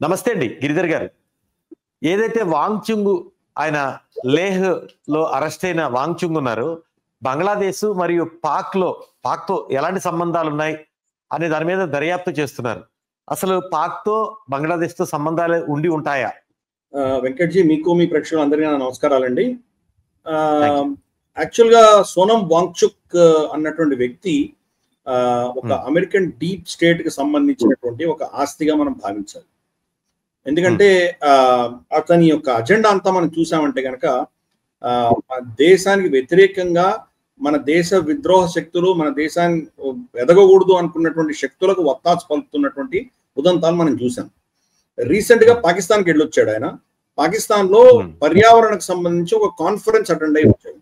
నమస్తే అండి గిరిధర్ గారు. ఏదైతే వాంగ్చుంగ్ ఆయన లేహ్ లో అరెస్ట్ అయిన వాంగ్చుంగ్ ఉన్నారో, బంగ్లాదేశ్ మరియు పాక్తో ఎలాంటి సంబంధాలు ఉన్నాయి అనే దాని మీద దర్యాప్తు చేస్తున్నారు. అసలు పాక్తో బంగ్లాదేశ్తో సంబంధాలు ఉండి ఉంటాయా? వెంకట్జీ, మీకు మీ ప్రేక్షకులందరికీ నా నమస్కారాలండి. Thank you. యాక్చువల్గా సోనం వాంగ్చుక్ అన్నటువంటి వ్యక్తి ఒక అమెరికన్ డీప్ స్టేట్ కి సంబంధించినటువంటి ఒక ఆస్తిగా మనం భావించాలి. ఎందుకంటే అతని యొక్క అజెండా అంతా మనం చూసామంటే కనుక దేశానికి వ్యతిరేకంగా మన దేశ విద్రోహ శక్తులు, మన దేశాన్ని ఎదగకూడదు అనుకున్నటువంటి శక్తులకు వత్తాసు పలుకుతున్నటువంటి ఉదంతాలు మనం చూసాం. రీసెంట్ గా పాకిస్తాన్కి వెళ్ళొచ్చాడు ఆయన. పాకిస్తాన్ లో పర్యావరణకు సంబంధించి ఒక కాన్ఫరెన్స్ అటెండ్ అయి వచ్చాడు.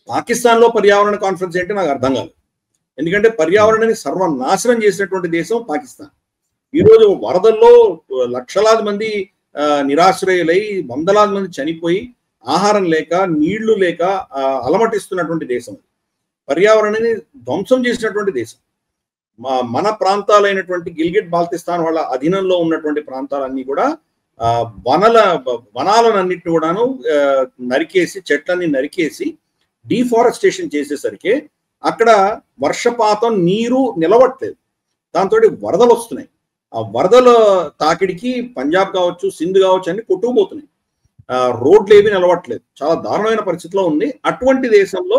పాకిస్తాన్ లో పర్యావరణ కాన్ఫరెన్స్ ఏంటి నాకు అర్థం కాదు. ఎందుకంటే పర్యావరణాన్ని సర్వనాశనం చేసినటువంటి దేశం పాకిస్తాన్. ఈరోజు వరదల్లో లక్షలాది మంది నిరాశ్రయులై, వందలాది మంది చనిపోయి, ఆహారం లేక, నీళ్లు లేక అలమటిస్తున్నటువంటి దేశం. పర్యావరణాన్ని ధ్వంసం చేసినటువంటి దేశం. మన ప్రాంతాలైనటువంటి గిల్గిట్ బాల్తిస్తాన్ వాళ్ళ అధీనంలో ఉన్నటువంటి ప్రాంతాలన్నీ కూడా వనాలన్నింటినీ కూడాను నరికేసి, చెట్లన్నీ నరికేసి డీఫారెస్టేషన్ చేసేసరికి అక్కడ వర్షపాతం, నీరు నిలవట్లేదు. దాంతో వరదలు వస్తున్నాయి. ఆ వరదల తాకిడికి పంజాబ్ కావచ్చు, సింధ్ కావచ్చు అన్ని కొట్టుకుపోతున్నాయి. రోడ్లు ఏమీ నిలవట్లేదు. చాలా దారుణమైన పరిస్థితిలో ఉంది. అటువంటి దేశంలో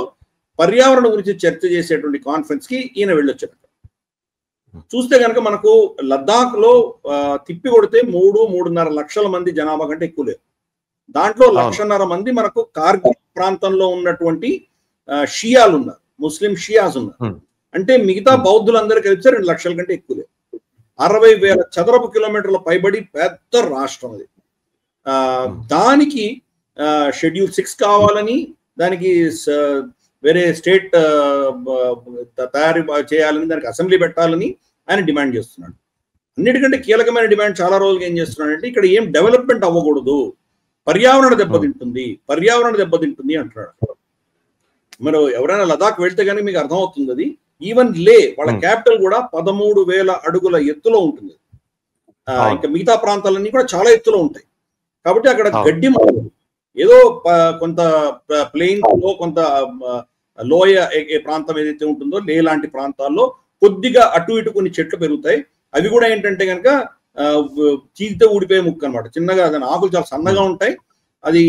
పర్యావరణ గురించి చర్చ చేసేటువంటి కాన్ఫరెన్స్ కి ఈయన వెళ్ళొచ్చాడు. చూస్తే కనుక మనకు లద్దాఖ్ లో తిప్పి కొడితే 3-3.5 లక్షల మంది జనాభా కంటే ఎక్కువ లేరు. దాంట్లో 1.5 మంది మనకు కార్గిల్ ప్రాంతంలో ఉన్నటువంటి షియాలు ఉన్నారు, ముస్లిం షియాస్ ఉన్నారు. అంటే మిగతా బౌద్ధులందరూ కలిపితే 2 లక్షల కంటే ఎక్కువ లేరు. 60,000 చదరపు కిలోమీటర్ల పైబడి పెద్ద రాష్ట్రం అది. దానికి షెడ్యూల్ 6 కావాలని, దానికి వేరే స్టేట్ తయారు చేయాలని, దానికి అసెంబ్లీ పెట్టాలని ఆయన డిమాండ్ చేస్తున్నాడు. అన్నిటికంటే కీలకమైన డిమాండ్ చాలా రోజులుగా ఏం చేస్తున్నాడంటే ఇక్కడ ఏం డెవలప్మెంట్ అవ్వకూడదు, పర్యావరణ దెబ్బతింటుంది అంటున్నాడు. మరి ఎవరైనా లదాఖ్ వెళ్తే కానీ మీకు అర్థమవుతుంది. అది ఈవెన్ లే వాళ్ళ క్యాపిటల్ కూడా 13,000 అడుగుల ఎత్తులో ఉంటుంది. ఇంకా మిగతా ప్రాంతాలన్నీ కూడా చాలా ఎత్తులో ఉంటాయి. కాబట్టి అక్కడ గడ్డి ఏదో కొంత ప్లెయిన్ లో, కొంత లోయ ప్రాంతం ఏదైతే ఉంటుందో లే లాంటి ప్రాంతాల్లో కొద్దిగా అటు ఇటు కొన్ని చెట్లు పెరుగుతాయి. అవి కూడా ఏంటంటే కనుక చీకితే ఊడిపోయే ముక్క అనమాట. చిన్నగా దాని ఆకులు చాలా సన్నగా ఉంటాయి. అది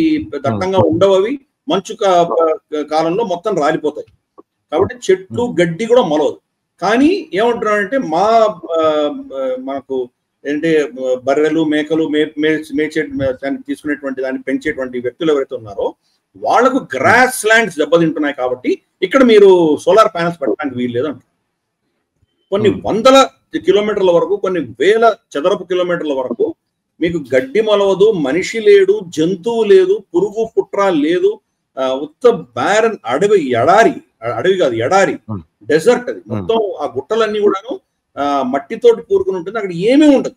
దట్టంగా ఉండవు. అవి మంచు కాలంలో మొత్తం రాలిపోతాయి. కాబట్టి చెట్లు, గడ్డి కూడా మొలవదు. కానీ ఏమంటున్నాడంటే మనకు ఏంటంటే బర్రెలు, మేకలు తీసుకునేటువంటి దాన్ని పెంచేటువంటి వ్యక్తులు ఎవరైతే ఉన్నారో వాళ్లకు గ్రాస్ ల్యాండ్స్ దెబ్బతింటున్నాయి. కాబట్టి ఇక్కడ మీరు సోలార్ ప్యానల్స్ పెట్టడానికి వీలు లేదు అంటారు. కొన్ని వందల కిలోమీటర్ల వరకు, కొన్ని వేల చదరపు కిలోమీటర్ల వరకు మీకు గడ్డి మొలవదు, మనిషి లేడు, జంతువు లేదు, పురుగు పుట్ర లేదు. ఉత్త బ్యారన్ అడవి, అడవి కాదు ఎడారి, డెజర్ట్. అది మొత్తం ఆ గుట్టలన్నీ కూడాను మట్టితోటి కూరుకుని ఉంటుంది. అక్కడ ఏమీ ఉండదు,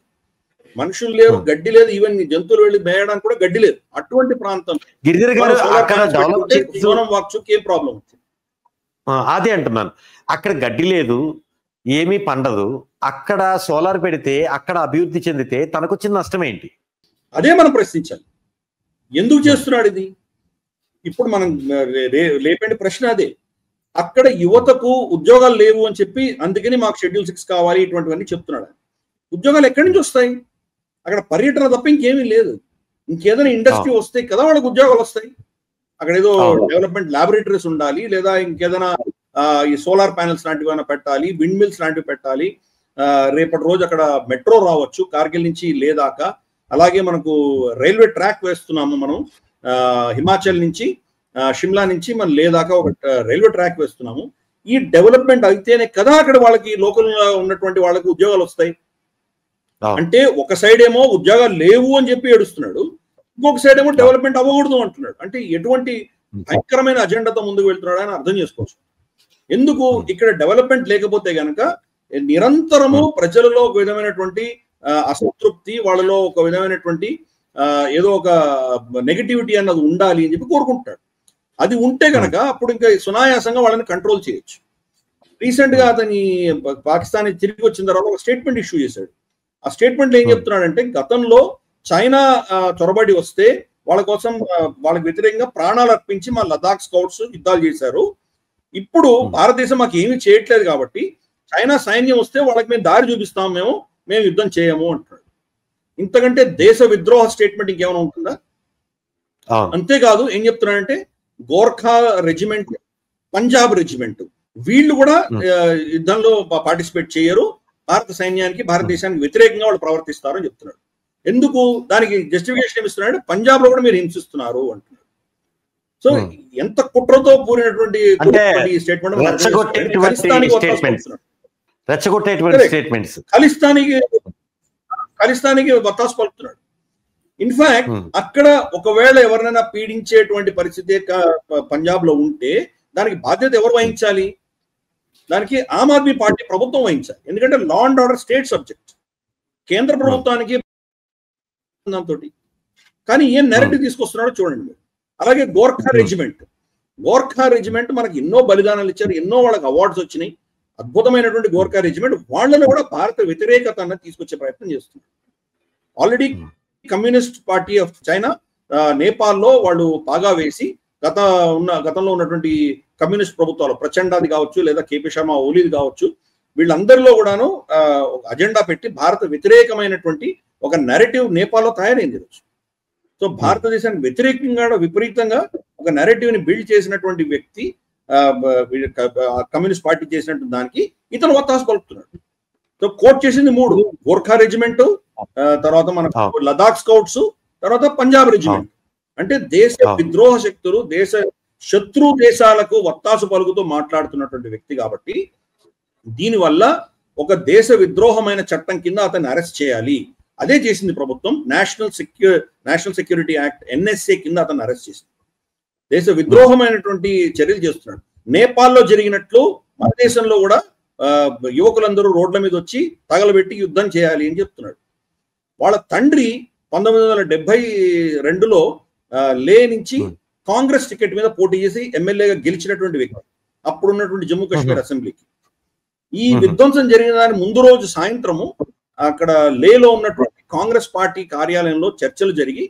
మనుషులు లేరు, గడ్డి లేదు, ఈవెన్ జంతువులు వెళ్ళి మేయడానికి కూడా గడ్డి లేదు. అటువంటి ప్రాంతం సోనం వాంగ్చుక్ ఏం ప్రాబ్లం వచ్చింది? అదే అంటున్నాను. అక్కడ గడ్డి లేదు, ఏమీ పండదు. అక్కడ సోలార్ పెడితే, అక్కడ అభివృద్ధి చెందితే తనకు వచ్చిన నష్టం ఏంటి? అదే మనం ప్రశ్నించాలి. ఎందుకు చేస్తున్నాడు ఇది? ఇప్పుడు మనం లేపే ప్రశ్న అదే. అక్కడ యువతకు ఉద్యోగాలు లేవు అని చెప్పి, అందుకని మాకు షెడ్యూల్ 6 కావాలి ఇటువంటివన్నీ చెప్తున్నాడు. ఉద్యోగాలు ఎక్కడి నుంచి వస్తాయి? అక్కడ పర్యటన తప్ప ఇంకేమీ లేదు. ఇంకేదైనా ఇండస్ట్రీ వస్తే కదా వాళ్ళకి ఉద్యోగాలు వస్తాయి. అక్కడ ఏదో డెవలప్మెంట్ ల్యాబొరేటరీస్ ఉండాలి, లేదా ఇంకేదైనా ఈ సోలార్ ప్యానెల్స్ లాంటివి ఏమైనా పెట్టాలి, విండ్ మిల్స్ లాంటివి పెట్టాలి. రేపటి రోజు అక్కడ మెట్రో రావచ్చు కార్గిల్ నుంచి లేదాకా. అలాగే మనకు రైల్వే ట్రాక్ వేస్తున్నాము మనం, హిమాచల్ నుంచి షిమ్లా నుంచి మనం లేదాకా ఒక రైల్వే ట్రాక్ వేస్తున్నాము. ఈ డెవలప్మెంట్ అయితేనే కదా అక్కడ వాళ్ళకి లోకల్ ఉన్నటువంటి వాళ్ళకి ఉద్యోగాలు వస్తాయి. అంటే ఒక సైడ్ ఏమో ఉద్యోగాలు లేవు అని చెప్పి ఏడుస్తున్నాడు, ఇంకొక సైడ్ ఏమో డెవలప్మెంట్ అవ్వకూడదు అంటున్నాడు. అంటే ఎటువంటి భయంకరమైన అజెండాతో ముందుకు వెళ్తున్నాడు అని అర్థం చేసుకోవచ్చు. ఎందుకు ఇక్కడ డెవలప్మెంట్ లేకపోతే గనక నిరంతరము ప్రజలలో ఒక విధమైనటువంటి అసంతృప్తి, వాళ్ళలో ఒక విధమైనటువంటి ఏదో ఒక నెగటివిటీ అన్నది ఉండాలి అని చెప్పి కోరుకుంటాడు. అది ఉంటే కనుక అప్పుడు ఇంకా సునాయాసంగా వాళ్ళని కంట్రోల్ చేయొచ్చు. రీసెంట్ గా అతని పాకిస్తాన్ తిరిగి వచ్చిన తర్వాత ఒక స్టేట్మెంట్ ఇష్యూ చేశాడు. ఆ స్టేట్మెంట్ ఏం చెప్తున్నాడంటే గతంలో చైనా చొరబడి వస్తే వాళ్ళ కోసం వాళ్ళకి వ్యతిరేకంగా ప్రాణాలు అర్పించి మా లదాఖ్ స్కౌట్స్ యుద్ధాలు చేశారు. ఇప్పుడు భారతదేశం మాకు ఏమీ చేయట్లేదు కాబట్టి చైనా సైన్యం వస్తే వాళ్ళకి మేము దారి చూపిస్తాం, మేము యుద్ధం చేయము అంటున్నాడు. ఇంతకంటే దేశ విద్రోహ స్టేట్మెంట్ ఇంకేమైనా ఉంటుందా? అంతేకాదు ఏం చెప్తున్నాడంటే గోర్ఖా రెజిమెంట్, పంజాబ్ రెజిమెంట్ వీళ్ళు కూడా యుద్ధంలో పార్టిసిపేట్ చేయరు, భారత సైన్యానికి భారతదేశానికి వ్యతిరేకంగా వాళ్ళు ప్రవర్తిస్తారు అని చెప్తున్నాడు. ఎందుకు? దానికి జస్టిఫికేషన్ ఏమిస్తున్నాడు? పంజాబ్ లో కూడా మీరు హింసిస్తున్నారు అంటున్నాడు. సో ఎంత కుట్రతో కూడినటువంటి స్టేట్మెంట్. ఖలిస్తానికి వత్తాసు పలుకుతున్నాడు. ఇన్ఫాక్ట్ అక్కడ ఒకవేళ ఎవరినైనా పీడించేటువంటి పరిస్థితి పంజాబ్ లో ఉంటే దానికి బాధ్యత ఎవరు వహించాలి? దానికి ఆమ్ ఆద్మీ పార్టీ ప్రభుత్వం వహించాలి. ఎందుకంటే law and order state subject, కేంద్ర ప్రభుత్వానికి దాంతో. కానీ ఏం నెరేటివ్ తీసుకొస్తున్నాడో చూడండి. అలాగే గోర్ఖా రెజిమెంట్ మనకి ఎన్నో బలిదానాలు ఇచ్చారు, ఎన్నో వాళ్ళకి అవార్డ్స్ వచ్చినాయి. అద్భుతమైనటువంటి గోర్ఖా రెజిమెంట్ వాళ్ళని కూడా భారత వ్యతిరేకత అన్నది తీసుకొచ్చే ప్రయత్నం చేస్తున్నారు. Already communist party of China నేపాల్లో వాళ్ళు పాగా వేసి గతంలో ఉన్నటువంటి కమ్యూనిస్ట్ ప్రభుత్వాలు ప్రచండాది కావచ్చు లేదా కేపీ శర్మ ఓలీది కావచ్చు, వీళ్ళందరిలో కూడాను అజెండా పెట్టి భారత వ్యతిరేకమైనటువంటి ఒక నెరేటివ్ నేపాల్లో తయారైంది ఈరోజు. సో భారతదేశానికి వ్యతిరేకంగా విపరీతంగా ఒక నెరేటివ్ ని బిల్డ్ చేసినటువంటి వ్యక్తి కమ్యూనిస్ట్ పార్టీ చేసినటువంటి దానికి ఇతను వత్తాసు పలుకుతున్నాడు. సో కోట్ చేసింది 3: గోర్ఖా రెజిమెంట్, తర్వాత మన లదాఖ్ స్కౌట్స్, తర్వాత పంజాబ్ రెజిమెంట్. అంటే దేశ విద్రోహ శక్తులు, దేశ శత్రు దేశాలకు వత్తాసు పలుకుతూ మాట్లాడుతున్నటువంటి వ్యక్తి కాబట్టి దీనివల్ల ఒక దేశ విద్రోహమైన చట్టం కింద అతన్ని అరెస్ట్ చేయాలి. అదే చేసింది ప్రభుత్వం. నేషనల్ సెక్యూరిటీ యాక్ట్ NSA కింద అతన్ని అరెస్ట్ చేసింది. దేశ విద్రోహమైనటువంటి చర్యలు చేస్తున్నాడు. నేపాల్లో జరిగినట్లు మన దేశంలో కూడా యువకులందరూ రోడ్ల మీద వచ్చి తగలబెట్టి యుద్ధం చేయాలి అని చెప్తున్నాడు. వాళ్ళ తండ్రి 1972లో లే నుంచి కాంగ్రెస్ టికెట్ మీద పోటీ చేసి ఎమ్మెల్యేగా గెలిచినటువంటి వ్యక్తి, అప్పుడున్నటువంటి జమ్మూ కాశ్మీర్ అసెంబ్లీకి. ఈ విధ్వంసం జరిగిన దాని ముందు రోజు సాయంత్రము అక్కడ లేలో ఉన్నటువంటి కాంగ్రెస్ పార్టీ కార్యాలయంలో చర్చలు జరిగి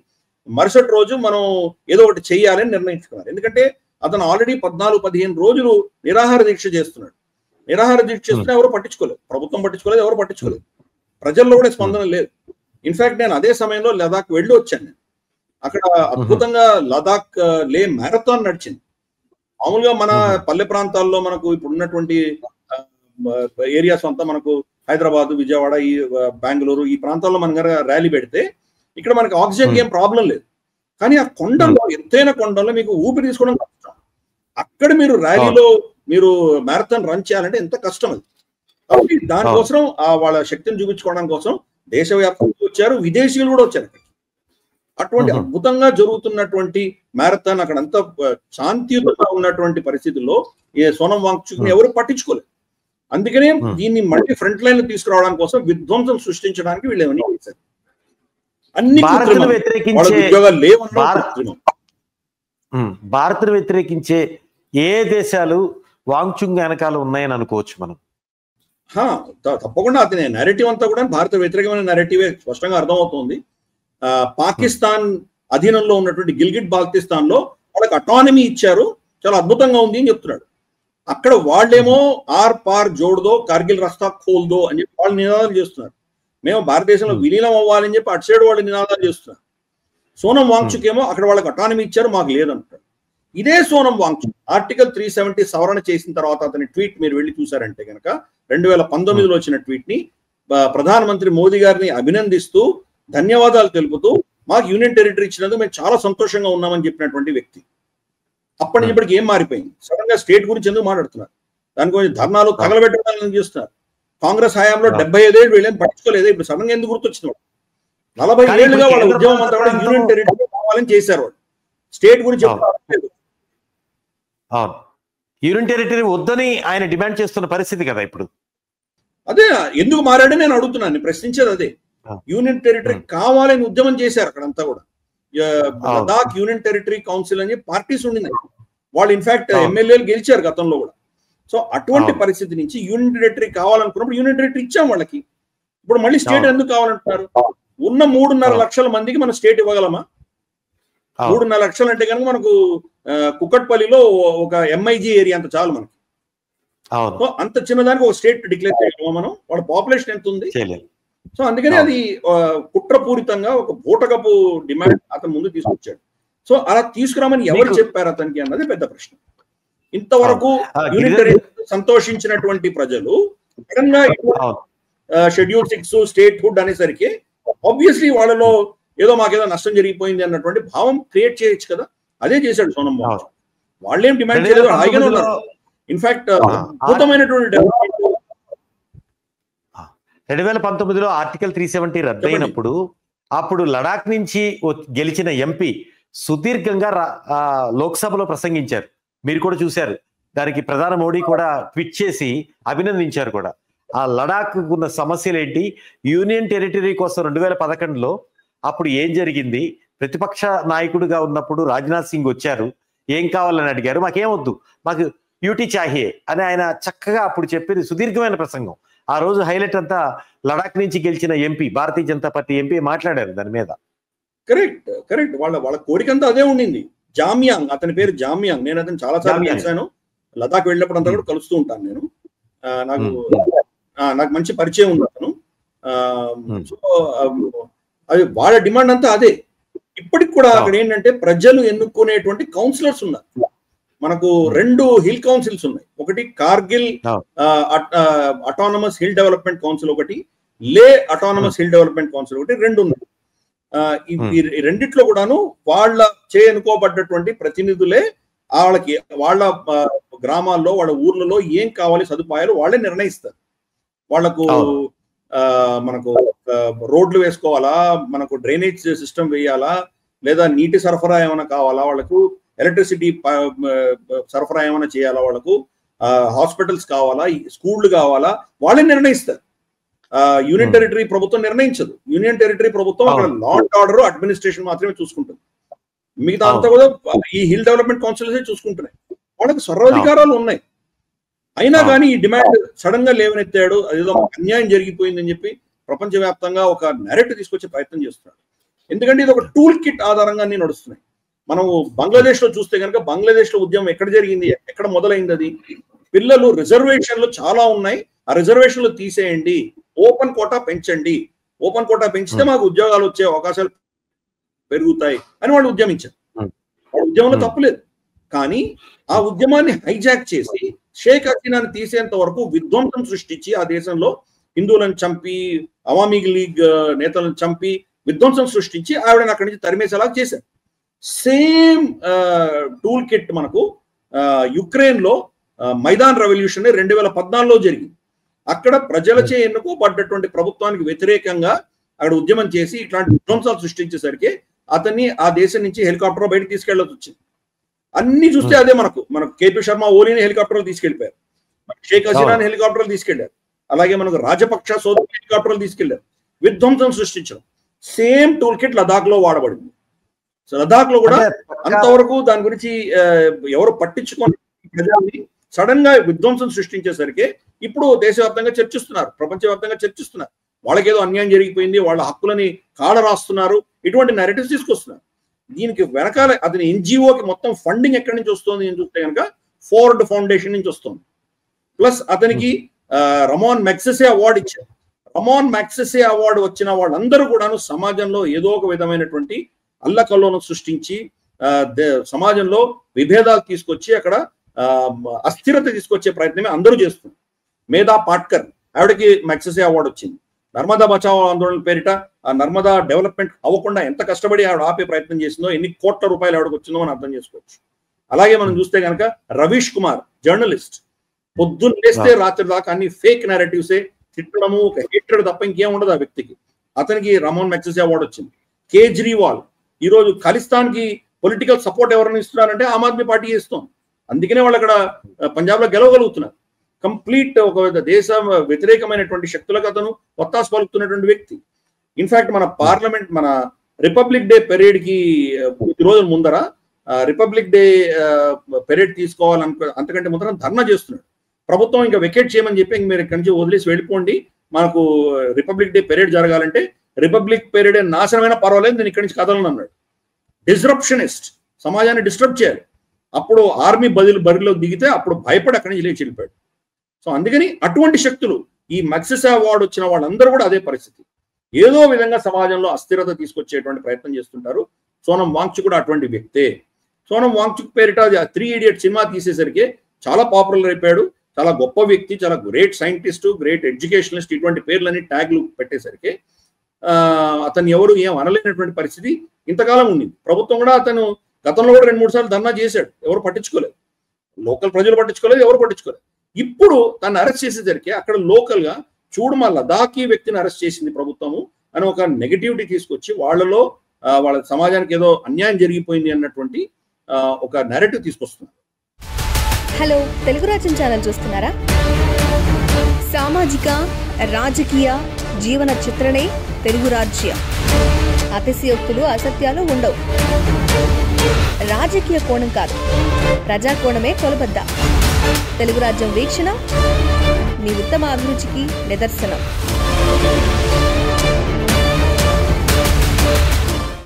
మరుసటి రోజు మనం ఏదో ఒకటి చెయ్యాలని నిర్ణయించుకున్నారు. ఎందుకంటే అతను ఆల్రెడీ 14-15 రోజులు నిరాహార దీక్ష చేస్తున్నాడు. నిరాహార దీక్ష చేస్తున్నా ఎవరు పట్టించుకోలేదు, ప్రభుత్వం పట్టించుకోలేదు, ఎవరు పట్టించుకోలేదు, ప్రజల్లో కూడా స్పందన లేదు. ఇన్ఫాక్ట్ నేను అదే సమయంలో లదాఖ్ వెళ్ళి వచ్చాను. అక్కడ అద్భుతంగా లదాఖ్ లే మ్యారథాన్ నడిచింది. మామూలుగా మన పల్లె ప్రాంతాల్లో మనకు ఇప్పుడు ఉన్నటువంటి ఏరియాస్ అంతా మనకు హైదరాబాద్, విజయవాడ, ఈ బెంగళూరు ఈ ప్రాంతాల్లో మన ర్యాలీ పెడితే ఇక్కడ మనకి ఆక్సిజన్ ఏం ప్రాబ్లం లేదు. కానీ ఆ కొండల్లో, ఎత్తైన కొండల్లో మీకు ఊపిరి తీసుకోవడం కష్టం. అక్కడ మీరు ర్యాలీలో మీరు మ్యారథాన్ రన్ చేయాలంటే ఎంత కష్టం అది. కాబట్టి దానికోసం వాళ్ళ శక్తిని చూపించుకోవడం కోసం దేశవ్యాప్తంగా వచ్చారు, విదేశీయులు కూడా వచ్చారు. అటువంటి అద్భుతంగా జరుగుతున్నటువంటి మ్యారథాన్ అక్కడంతా శాంతియుతంగా ఉన్నటువంటి పరిస్థితుల్లో సోనం వాంగ్చుక్ని ఎవరు పట్టించుకోలేదు. అందుకనే దీన్ని మళ్ళీ ఫ్రంట్ లైన్ తీసుకురావడం కోసం విధ్వంసం సృష్టించడానికి వీళ్ళు ఏమని చేశారు. అన్ని ఉద్యోగాలు లేవన్నా భారత్ను వ్యతిరేకించే ఏ దేశాలు వాంగ్చుంగ్ వెనకాల ఉన్నాయని అనుకోవచ్చు మనం? తప్పకుండా అతని నెరేటివ్ అంతా కూడా భారత వ్యతిరేకమైన నెరేటివే స్పష్టంగా అర్థమవుతుంది. పాకిస్తాన్ అధీనంలో ఉన్నటువంటి గిల్గిట్ బాల్టిస్తాన్ లో వాళ్ళకి అటానమీ ఇచ్చారు, చాలా అద్భుతంగా ఉంది అని చెప్తున్నాడు. అక్కడ వాళ్ళేమో ఆర్ పార్ జోడ్దో, కార్గిల్ రస్తా ఖోల్దో అని చెప్పి వాళ్ళు నినాదాలు చేస్తున్నారు. మేము భారతదేశంలో విలీనం అవ్వాలని చెప్పి అటు సైడ్ వాళ్ళు నినాదాలు చేస్తున్నారు. సోనం వాంగ్చుక్ ఏమో అక్కడ వాళ్ళకి అటానమీ ఇచ్చారు, మాకు లేదంటారు. ఇదే సోనం వాంగ్చుక్ ఆర్టికల్ 370 సవరణ చేసిన తర్వాత అతని ట్వీట్ మీరు వెళ్ళి చూసారంటే కనుక 2019లో వచ్చిన ట్వీట్ ని ప్రధానమంత్రి మోదీ గారిని అభినందిస్తూ ధన్యవాదాలు తెలుపుతూ మాకు యూనియన్ టెరిటరీ ఇచ్చినందుకు మేము చాలా సంతోషంగా ఉన్నామని చెప్పినటువంటి వ్యక్తి. అప్పటి నుంచి ఇప్పటికి ఏం మారిపోయింది? సడన్ గా స్టేట్ గురించి ఎందుకు మాట్లాడుతున్నారు? దాని గురించి ధర్నాలు తగలబెట్టడానికి చేస్తున్నారు. కాంగ్రెస్ హయాంలో 75 ఏళ్ళు వీళ్ళేం పట్టించుకోలేదు, ఇప్పుడు సడన్ గా ఎందుకు గుర్తొచ్చింది? 40 ఏళ్ళుగా వాళ్ళ ఉద్యమం అంతా కూడా యూనియన్ టెరిటరీ కావాలని చేశారు. వాళ్ళు స్టేట్ గురించి యూనియన్ టెరిటరీ వద్దని ఆయన డిమాండ్ చేస్తున్న పరిస్థితి కదా ఇప్పుడు. అదే ఎందుకు మారాడని నేను అడుగుతున్నాను, ప్రశ్నించేది అదే. యూనియన్ టెరిటరీ కావాలని ఉద్యమం చేశారు అక్కడంతా కూడా. లదాఖ్ యూనియన్ టెరిటరీ కౌన్సిల్ అని పార్టీస్ ఉండింది, వాళ్ళు ఇన్ఫాక్ట్ ఎమ్మెల్యేలు గెలిచారు గతంలో కూడా. సో అటువంటి పరిస్థితి నుంచి యూనియన్ టెరిటరీ కావాలనుకున్నప్పుడు యూనియన్ టెరిటరీ ఇచ్చాం వాళ్ళకి. ఇప్పుడు మళ్ళీ స్టేట్ ఎందుకు కావాలంటున్నారు? ఉన్న 3.5 లక్షల మందికి మనం స్టేట్ ఇవ్వగలమా? 3.5 లక్షలు అంటే కనుక మనకు కుక్కట్పల్లిలో ఒక ఎంఐజీ ఏరియా అంత చాలు మనకి. సో అంత చిన్నదానికి ఒక స్టేట్ డిక్లేర్ చేయగలమా మనం? వాళ్ళ పాపులేషన్ ఎంత ఉంది? సో అందుకని అది కుట్రపూరితంగా ఒక బూటకపు డిమాండ్ అతను ముందు తీసుకొచ్చాడు. సో అలా తీసుకురామని ఎవరు చెప్పారు అతనికి అన్నది పెద్ద ప్రశ్న. ఇంతవరకు యూనిటరీ సంతోషించినటువంటి ప్రజలు సడన్గా షెడ్యూల్ 6 స్టేట్ హుడ్ అనేసరికి ఆబ్వియస్లీ వాళ్ళలో ఏదో మాకేదో నష్టం జరిగిపోయింది అన్నటువంటి భావం క్రియేట్ చేయొచ్చు కదా. అదే చేశాడు సోనం వాంగ్చుక్. వాళ్ళేం డిమాండ్ చేయలేదు, హాయిగానే ఉన్నారు. ఇన్ఫాక్ట్ అద్భుతమైనటువంటి డెవలప్మెంట్ 2019లో ఆర్టికల్ 370 రద్దయినప్పుడు అప్పుడు లడాక్ నుంచి గెలిచిన ఎంపీ సుదీర్ఘంగా లోక్సభలో ప్రసంగించారు. మీరు కూడా చూశారు. దానికి ప్రధాని మోడీ కూడా ట్వీట్ చేసి అభినందించారు కూడా. ఆ లడాక్ ఉన్న సమస్యలు ఏంటి, యూనియన్ టెరిటరీ కోసం 2011లో అప్పుడు ఏం జరిగింది, ప్రతిపక్ష నాయకుడిగా ఉన్నప్పుడు రాజ్నాథ్ సింగ్ వచ్చారు, ఏం కావాలని అడిగారు, మాకేం వద్దు, మాకు యూటీ చాహియే అని ఆయన చక్కగా అప్పుడు చెప్పింది సుదీర్ఘమైన ప్రసంగం. ఆ రోజు హైలైట్ అంతా లడాక్ నుంచి గెలిచిన MP, Bharatiya Janata party MP మాట్లాడారు దాని మీద. Correct correct. వాళ్ళ కోరికంతా అదే ఉండింది. జామ్యాంగ్, అతని పేరు జామ్యాంగ్. నేను అతను చాలా సార్లు కలిసాను. లదాఖ్ వెళ్ళినప్పుడు అంతా కూడా కలుస్తూ ఉంటాను నేను. నాకు మంచి పరిచయం ఉంది అతను. సో అది వాళ్ళ డిమాండ్ అంతా అదే. ఇప్పటికి కూడా అక్కడ ఏంటంటే ప్రజలు ఎన్నుకునేటువంటి కౌన్సిలర్స్ ఉన్నారు. మనకు 2 హిల్ కౌన్సిల్స్ ఉన్నాయి. ఒకటి Kargil autonomous hill development council ఒకటి, లే అటానమస్ హిల్ డెవలప్మెంట్ కౌన్సిల్ ఒకటి, 2 ఉన్నాయి. ఈ రెండిట్లో కూడాను వాళ్ళ ఎన్నుకోబడ్డటువంటి ప్రతినిధులే వాళ్ళకి వాళ్ళ గ్రామాల్లో వాళ్ళ ఊర్లలో ఏం కావాలి సదుపాయాలు వాళ్ళే నిర్ణయిస్తారు. వాళ్లకు మనకు రోడ్లు వేసుకోవాలా, మనకు డ్రైనేజ్ సిస్టమ్ వేయాలా, లేదా నీటి సరఫరా ఏమైనా కావాలా, వాళ్ళకు ఎలక్ట్రిసిటీ సరఫరా ఏమైనా చేయాలా, వాళ్ళకు హాస్పిటల్స్ కావాలా, స్కూళ్ళు కావాలా, వాళ్ళే నిర్ణయిస్తారు. యూనియన్ టెరిటరీ ప్రభుత్వం నిర్ణయించదు. యూనియన్ టెరిటరీ ప్రభుత్వం అక్కడ లా అండ్ ఆర్డర్ అడ్మినిస్ట్రేషన్ మాత్రమే చూసుకుంటుంది. మిగతా అంతా కూడా ఈ హిల్ డెవలప్మెంట్ కౌన్సిల్సే చూసుకుంటున్నాయి. వాళ్ళకి సర్వాధికారాలు ఉన్నాయి. అయినా కానీ ఈ డిమాండ్ సడన్ గా లేవనెత్తాడు, అదేదో అన్యాయం జరిగిపోయిందని చెప్పి ప్రపంచవ్యాప్తంగా ఒక నెరేటివ్ తీసుకొచ్చే ప్రయత్నం చేస్తున్నాడు. ఎందుకంటే ఇది ఒక టూల్ కిట్ ఆధారంగా అన్ని నడుస్తున్నాయి. మనము బంగ్లాదేశ్ లో చూస్తే కనుక బంగ్లాదేశ్ లో ఉద్యమం ఎక్కడ జరిగింది, ఎక్కడ మొదలైంది? అది పిల్లలు రిజర్వేషన్లు చాలా ఉన్నాయి, ఆ రిజర్వేషన్లు తీసేయండి, ఓపెన్ కోటా పెంచండి, ఓపెన్ కోటా పెంచితే మాకు ఉద్యోగాలు వచ్చే అవకాశాలు పెరుగుతాయి అని వాళ్ళు ఉద్యమించారు. వాళ్ళ ఉద్యమంలో తప్పులేదు. కానీ ఆ ఉద్యమాన్ని హైజాక్ చేసి షేక్ హసీనాని తీసేంత వరకు విధ్వంసం సృష్టించి ఆ దేశంలో హిందువులను చంపి, అవామీ లీగ్ నేతలను చంపి విధ్వంసం సృష్టించి ఆవిడని అక్కడి నుంచి తరిమేసేలా చేశారు. సేమ్ టూల్ కిట్ మనకు యుక్రెయిన్ లో మైదాన్ రెవల్యూషన్ 2014లో జరిగింది. అక్కడ ప్రజలచే ఎన్నుకోబడ్డటువంటి ప్రభుత్వానికి వ్యతిరేకంగా అక్కడ ఉద్యమం చేసి ఇట్లాంటి విధ్వంసాలు సృష్టించేసరికి అతన్ని ఆ దేశం నుంచి హెలికాప్టర్ బయటకు తీసుకెళ్లాల్సి వచ్చింది. అన్ని చూస్తే అదే మనకు కేపీ శర్మ ఓలీని హెలికాప్టర్లు తీసుకెళ్లిపోయారు, షేక్ హసీనాని హెలికాప్టర్లు తీసుకెళ్లారు, అలాగే మనకు రాజపక్ష సోదరు హెలికాప్టర్లు తీసుకెళ్లారు, విధ్వంసం సృష్టించడం. సేమ్ టూల్ కిట్ లదాఖ్ లో వాడబడింది. సో లదాఖ్ లో కూడా అంతవరకు దాని గురించి ఎవరు పట్టించుకొని ప్రజల్ని సడన్ గా విధ్వంసం సృష్టించేసరికి ఇప్పుడు దేశవ్యాప్తంగా చర్చిస్తున్నారు, ప్రపంచవ్యాప్తంగా చర్చిస్తున్నారు. వాళ్ళకేదో అన్యాయం జరిగిపోయింది, వాళ్ళ హక్కులని కాడ రాస్తున్నారు, ఇటువంటి నెరేటివ్స్ తీసుకొస్తున్నారు. దీనికి వెనకాల అతని ఎన్జిఓకి మొత్తం ఫండింగ్ ఎక్కడి నుంచి వస్తుంది అని చూస్తే కనుక ఫోర్డ్ ఫౌండేషన్ నుంచి వస్తుంది. ప్లస్ అతనికి రమోన్ మెగ్సెసే అవార్డు ఇచ్చారు. రమోన్ మెగ్సెసే అవార్డు వచ్చిన వాళ్ళందరూ కూడాను సమాజంలో ఏదో ఒక విధమైనటువంటి అల్లకల్లోనం సృష్టించి సమాజంలో విభేదాలు తీసుకొచ్చి అక్కడ అస్థిరత తీసుకొచ్చే ప్రయత్నమే అందరూ చేస్తున్నారు. మేధా పాట్కర్, ఆవిడకి మెగ్సెసే అవార్డు వచ్చింది. నర్మదా బచావో ఆందోళన పేరిట ఆ నర్మదా డెవలప్మెంట్ అవ్వకుండా ఎంత కష్టపడి ఆవిడ ఆపే ప్రయత్నం చేసిందో, ఎన్ని కోట్ల రూపాయలు ఆవిడకి వచ్చిందో మనం అర్థం చేసుకోవచ్చు. అలాగే మనం చూస్తే కనుక రవీష్ కుమార్ జర్నలిస్ట్, పొద్దున్న లేస్తే రాత్రి దాకా అన్ని ఫేక్ నెరేటివ్సే, తిట్టడము, ఒక హేట్రెడ్ తప్ప ఇంకేం ఉండదు ఆ వ్యక్తికి. అతనికి రమోన్ మెగ్సెసే అవార్డు వచ్చింది. కేజ్రీవాల్ ఈ రోజు ఖలిస్తాన్ కి పొలిటికల్ సపోర్ట్ ఎవరిని ఇస్తున్నారంటే ఆమ్ ఆద్మీ పార్టీ ఇస్తుంది. అందుకనే వాళ్ళు అక్కడ పంజాబ్ లో గెలవగలుగుతున్నారు. కంప్లీట్ ఒక దేశ వ్యతిరేకమైనటువంటి శక్తులకు అతను ఒత్తాసు పలుకుతున్నటువంటి వ్యక్తి. ఇన్ఫాక్ట్ మన పార్లమెంట్, మన రిపబ్లిక్ డే పెరేడ్ కి కొద్ది రోజుల ముందర రిపబ్లిక్ డే పెరేడ్ తీసుకోవాలనుకో, అంతకంటే ముందర ధర్నా చేస్తున్నాడు. ప్రభుత్వం ఇంకా వెకేట్ చేయమని చెప్పి మీరు ఇక్కడి నుంచి వదిలేసి వెళ్ళిపోండి, మనకు రిపబ్లిక్ డే పెరేడ్ జరగాలంటే రిపబ్లిక్ పెరేడ్ నాశనమైన పర్వాలేదు, నేను ఇక్కడి నుంచి కదలను అన్నాడు. డిస్రప్షనిస్ట్, సమాజాన్ని డిస్టర్బ్ చేయాలి. అప్పుడు ఆర్మీ బరిలో దిగితే అప్పుడు భయపడి అక్కడి నుంచి లేచి వెళ్ళిపోయాడు. సో అందుకని అటువంటి శక్తులు, ఈ మగ్సెసే అవార్డు వచ్చిన వాళ్ళందరూ కూడా అదే పరిస్థితి. ఏదో విధంగా సమాజంలో అస్థిరత తీసుకొచ్చేటువంటి ప్రయత్నం చేస్తుంటారు. సోనం వాంగ్చుక్ కూడా అటువంటి వ్యక్తే. సోనం వాంగ్చుక్ పేరిట 3 Idiots సినిమా తీసేసరికి చాలా పాపులర్ అయిపోయాడు. చాలా గొప్ప వ్యక్తి, చాలా గ్రేట్ సైంటిస్ట్, గ్రేట్ ఎడ్యుకేషనలిస్ట్, ఇటువంటి పేర్లని ట్యాగ్లు పెట్టేసరికి అతను ఎవరు ఏం అనలేనటువంటి పరిస్థితి ఇంతకాలం ఉండింది. ప్రభుత్వం కూడా అతను గతంలో కూడా 2-3 సార్లు ధర్నా చేశాడు, ఎవరు పట్టించుకోలేదు. లోకల్ ప్రజలు పట్టించుకోలేదు, ఎవరు పట్టించుకోలేదు. ఇప్పుడు తను అరెస్ట్ చేసేసరికి అక్కడ లోకల్ గా చూడమా లదాఖీ వ్యక్తిని అరెస్ట్ చేసింది ప్రభుత్వము అని ఒక నెగటివిటీ తీసుకొచ్చి వాళ్ళలో వాళ్ళ సమాజానికి ఏదో అన్యాయం జరిగిపోయింది అన్నటువంటి ఒక నెరేటివ్ తీసుకొస్తున్నారు. హలో, తెలుగు రాజ్యం ఛానల్ చూస్తున్నారా? సామాజిక రాజకీయ జీవన చిత్రణే తెలుగు రాజ్యం. అతిశయోక్తులు అసత్యాలు ఉండవు. రాజకీయ కోణం కాదు, ప్రజా కోణమే కొలబద్ద. తెలుగు రాజ్యం వీక్షణ మీ ఉత్తమ అభిరుచికి నిదర్శనం.